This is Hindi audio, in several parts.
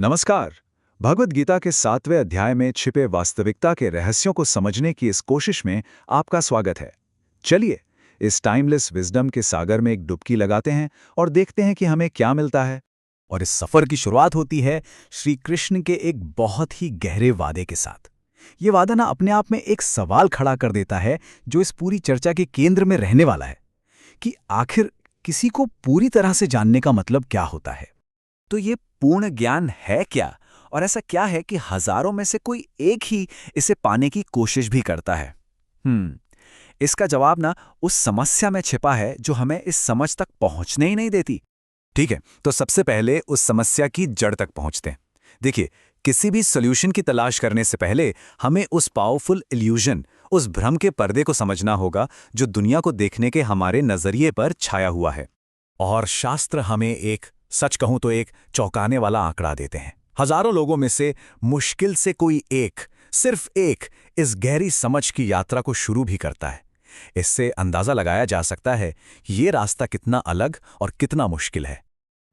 नमस्कार। भगवद गीता के 7वें अध्याय में छिपे वास्तविकता के रहस्यों को समझने की इस कोशिश में आपका स्वागत है। चलिए इस टाइमलेस विजडम के सागर में एक डुबकी लगाते हैं और देखते हैं कि हमें क्या मिलता है। और इस सफर की शुरुआत होती है श्री कृष्ण के एक बहुत ही गहरे वादे के साथ। ये वादा ना अपने आप में एक सवाल खड़ा कर देता है जो इस पूरी चर्चा के केंद्र में रहने वाला है कि आखिर किसी को पूरी तरह से जानने का मतलब क्या होता है। तो ये पूर्ण ज्ञान है क्या, और ऐसा क्या है कि हजारों में से कोई एक ही इसे पाने की कोशिश भी करता है? इसका जवाब ना उस समस्या में छिपा है जो हमें इस समझ तक पहुंचने ही नहीं देती। ठीक है, तो सबसे पहले उस समस्या की जड़ तक पहुंचते हैं। देखिए, किसी भी सॉल्यूशन की तलाश करने से पहले हमें उस पावरफुल इल्यूजन, उस भ्रम के पर्दे को समझना होगा जो दुनिया को देखने के हमारे नजरिए पर छाया हुआ है। और शास्त्र हमें सच कहूं तो एक चौंकाने वाला आंकड़ा देते हैं। हजारों लोगों में से मुश्किल से कोई एक, सिर्फ एक, इस गहरी समझ की यात्रा को शुरू भी करता है। इससे अंदाजा लगाया जा सकता है ये रास्ता कितना अलग और कितना मुश्किल है।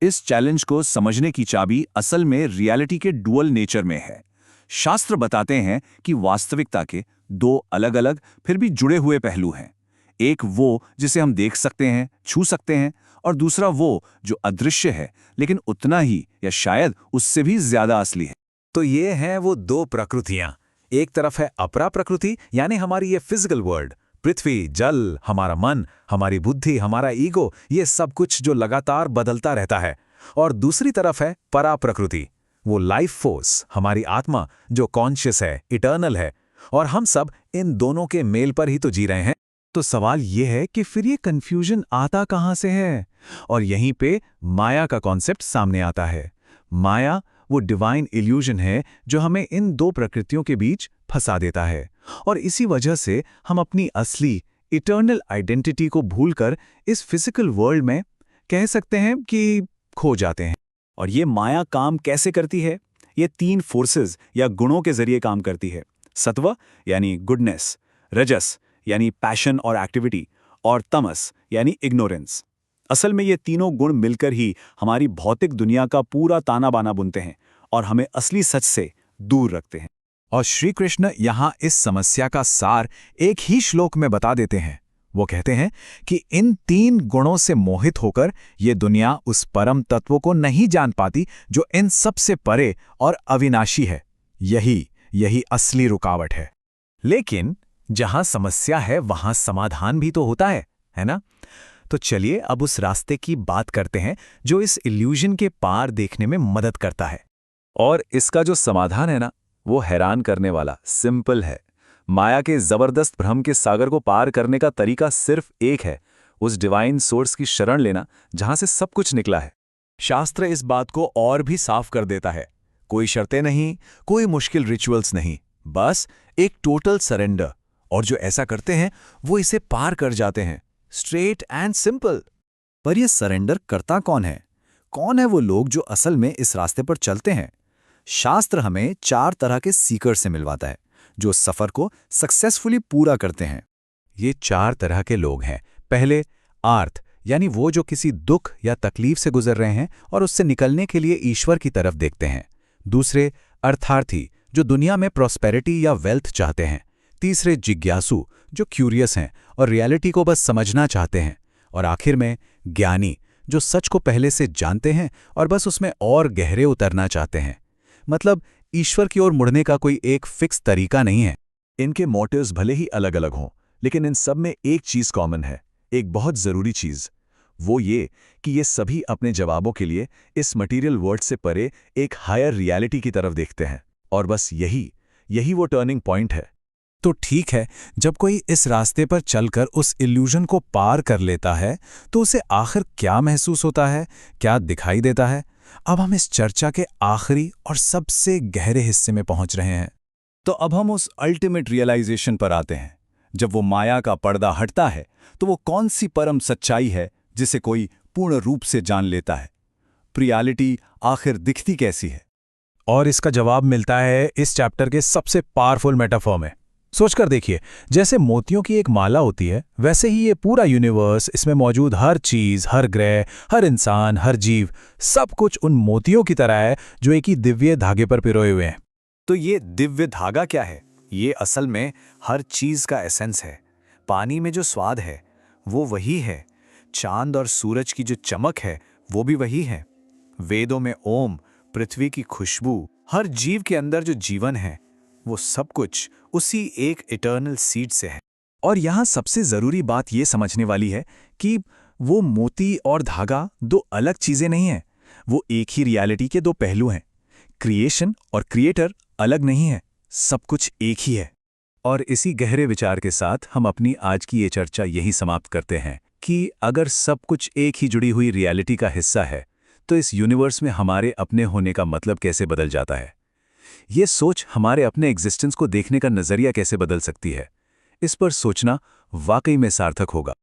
इस चैलेंज को समझने की चाबी असल में रियलिटी के डुअल नेचर में है। शास्त्र बताते हैं कि वास्तविकता के दो अलग अलग फिर भी जुड़े हुए पहलू हैं। एक वो जिसे हम देख सकते हैं, छू सकते हैं, और दूसरा वो जो अदृश्य है लेकिन उतना ही या शायद उससे भी ज्यादा असली है। तो ये हैं वो दो प्रकृतियां। एक तरफ है अपरा प्रकृति, यानी हमारी ये फिजिकल वर्ल्ड, पृथ्वी, जल, हमारा मन, हमारी बुद्धि, हमारा ईगो, ये सब कुछ जो लगातार बदलता रहता है। और दूसरी तरफ है परा प्रकृति, वो लाइफ फोर्स, हमारी आत्मा जो कॉन्शियस है, इटर्नल है। और हम सब इन दोनों के मेल पर ही तो जी रहे हैं। तो सवाल यह है कि फिर ये कंफ्यूजन आता कहां से है? और यहीं पे माया का कॉन्सेप्ट सामने आता है। माया वो डिवाइन इल्यूजन है जो हमें इन दो प्रकृतियों के बीच फंसा देता है, और इसी वजह से हम अपनी असली इटर्नल आइडेंटिटी को भूलकर इस फिजिकल वर्ल्ड में कह सकते हैं कि खो जाते हैं। और ये माया काम कैसे करती है? ये 3 फोर्सेस या गुणों के जरिए काम करती है। सत्व यानी गुडनेस, रजस यानी पैशन और एक्टिविटी, और तमस यानी इग्नोरेंस। असल में ये तीनों गुण मिलकर ही हमारी भौतिक दुनिया का पूरा ताना बाना बुनते हैं और हमें असली सच से दूर रखते हैं। और श्री कृष्ण यहाँ इस समस्या का सार एक ही श्लोक में बता देते हैं। वो कहते हैं कि इन 3 गुणों से मोहित होकर ये दुनिया उस परम तत्व को नहीं जान पाती जो इन सबसे परे और अविनाशी है। यही असली रुकावट है। लेकिन जहां समस्या है वहां समाधान भी तो होता है ना? तो चलिए अब उस रास्ते की बात करते हैं जो इस इल्यूजन के पार देखने में मदद करता है। और इसका जो समाधान है ना, वो हैरान करने वाला सिंपल है। माया के जबरदस्त भ्रम के सागर को पार करने का तरीका सिर्फ एक है, उस डिवाइन सोर्स की शरण लेना जहां से सब कुछ निकला है। शास्त्र इस बात को और भी साफ कर देता है। कोई शर्तें नहीं, कोई मुश्किल रिचुअल्स नहीं, बस एक टोटल सरेंडर। और जो ऐसा करते हैं वो इसे पार कर जाते हैं, स्ट्रेट एंड सिंपल। पर ये सरेंडर करता कौन है? कौन है वो लोग जो असल में इस रास्ते पर चलते हैं? शास्त्र हमें 4 तरह के सीकर से मिलवाता है जो सफर को सक्सेसफुली पूरा करते हैं। ये 4 तरह के लोग हैं। पहले आर्थ, यानी वो जो किसी दुख या तकलीफ से गुजर रहे हैं और उससे निकलने के लिए ईश्वर की तरफ देखते हैं। दूसरे अर्थार्थी, जो दुनिया में प्रॉस्पेरिटी या वेल्थ चाहते हैं। तीसरे जिज्ञासु, जो क्यूरियस हैं और रियलिटी को बस समझना चाहते हैं। और आखिर में ज्ञानी, जो सच को पहले से जानते हैं और बस उसमें और गहरे उतरना चाहते हैं। मतलब ईश्वर की ओर मुड़ने का कोई एक फिक्स तरीका नहीं है। इनके मोटिव्स भले ही अलग अलग हों, लेकिन इन सब में एक चीज कॉमन है, एक बहुत जरूरी चीज। वो ये कि ये सभी अपने जवाबों के लिए इस मटेरियल वर्ल्ड से परे एक हायर रियलिटी की तरफ देखते हैं। और बस यही वो टर्निंग पॉइंट है। तो ठीक है, जब कोई इस रास्ते पर चलकर उस इल्यूजन को पार कर लेता है तो उसे आखिर क्या महसूस होता है, क्या दिखाई देता है? अब हम इस चर्चा के आखिरी और सबसे गहरे हिस्से में पहुंच रहे हैं। तो अब हम उस अल्टीमेट रियलाइजेशन पर आते हैं। जब वो माया का पर्दा हटता है तो वो कौन सी परम सच्चाई है जिसे कोई पूर्ण रूप से जान लेता है? रियलिटी आखिर दिखती कैसी है? और इसका जवाब मिलता है इस चैप्टर के सबसे पावरफुल मेटाफॉर में। सोचकर देखिए, जैसे मोतियों की एक माला होती है, वैसे ही ये पूरा यूनिवर्स, इसमें मौजूद हर चीज, हर ग्रह, हर इंसान, हर जीव, सब कुछ उन मोतियों की तरह है जो एक ही दिव्य धागे पर पिरोए हुए हैं। तो ये दिव्य धागा क्या है? ये असल में हर चीज का एसेंस है। पानी में जो स्वाद है वो वही है, चांद और सूरज की जो चमक है वो भी वही है, वेदों में ओम, पृथ्वी की खुशबू, हर जीव के अंदर जो जीवन है वो सब कुछ उसी एक इटर्नल सीड से है। और यहाँ सबसे जरूरी बात ये समझने वाली है कि वो मोती और धागा दो अलग चीजें नहीं हैं, वो एक ही रियलिटी के दो पहलू हैं। क्रिएशन और क्रिएटर अलग नहीं है, सब कुछ एक ही है। और इसी गहरे विचार के साथ हम अपनी आज की ये चर्चा यही समाप्त करते हैं कि अगर सब कुछ एक ही जुड़ी हुई रियलिटी का हिस्सा है, तो इस यूनिवर्स में हमारे अपने होने का मतलब कैसे बदल जाता है। ये सोच हमारे अपने एग्जिस्टेंस को देखने का नजरिया कैसे बदल सकती है, इस पर सोचना वाकई में सार्थक होगा।